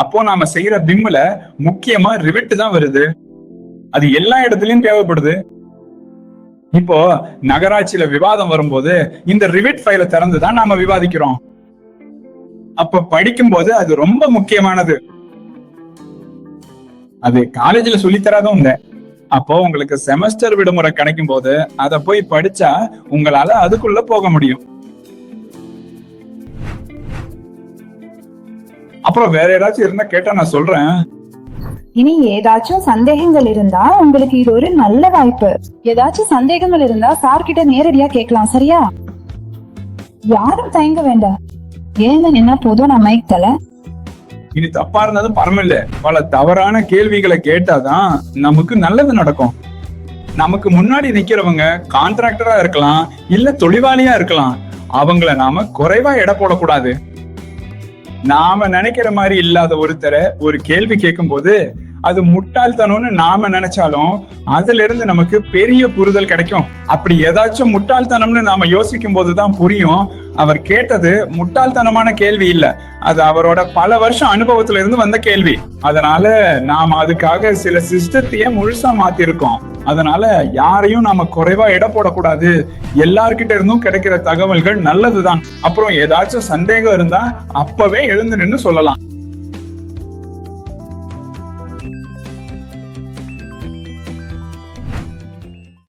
அப்போ நாம செய்யற பிம்ல முக்கியமா ரிவிட் தான் வருது. அது எல்லா இடத்துலயும் தேவைப்படுது. இப்போ நகராட்சியில விவாதம் வரும்போது இந்த ரிவிட் ஃபைலை திறந்துதான் நாம விவாதிக்கிறோம். அப்ப படிக்கும் போது அது ரொம்ப முக்கியமானது. அது காலேஜ்ல சொல்லித்தராதும் இல்ல. அப்போ உங்களுக்கு செமஸ்டர் விடுமுறை கிடைக்கும் போது அதை போய் படிச்சா உங்களால அதுக்குள்ள போக முடியும். அப்புறம் வேற ஏதாச்சும் இருந்தா கேட்டா நான் சொல்றேன். இனி ஏதாச்சும் சந்தேகங்கள் இருந்தா உங்களுக்கு இது ஒரு நல்ல வாய்ப்பு. ஏதாச்சும் சந்தேகங்கள் இருந்தா சார் கிட்ட நேரடியா கேட்கலாம், சரியா? யாரும் தயங்க வேண்டாம். ஏன்னு என்ன போதும், நான் மைக் தல. இனி தப்பா இருந்ததும் பரமில்ல. பல தவறான கேள்விகளை கேட்டாதான் நமக்கு நல்லது நடக்கும். நமக்கு முன்னாடி நிக்கிறவங்க கான்ட்ராக்டரா இருக்கலாம், இல்ல தொழிலாளியா இருக்கலாம். அவங்கள நாம குறைவா எடை போடக்கூடாது. நாம நினைக்கிற மாதிரி இல்லாத ஒருத்தரை ஒரு கேள்வி கேட்கும் போது அது முட்டாள்தனம்னு நாம நினைச்சாலும் அதுல இருந்து நமக்கு பெரிய புரிதல் கிடைக்கும். அப்படி ஏதாச்சும் முட்டாள்தனம்னு நாம யோசிக்கும் போதுதான் புரியும் அவர் கேட்டது முட்டாள்தனமான கேள்வி இல்ல, அது அவரோட பல வருஷம் அனுபவத்துல இருந்து வந்த கேள்வி. அதனால நாம அதுக்காக சில சிஸ்டத்தையே முழுசா மாத்திருக்கோம். அதனால யாரையும் நாம குறைவா எடை போடக்கூடாது. எல்லார்கிட்ட இருந்தும் கிடைக்கிற தகவல்கள் நல்லதுதான். அப்புறம் ஏதாச்சும் சந்தேகம் இருந்தா அப்பவே எழுந்து நின்னு சொல்லலாம்.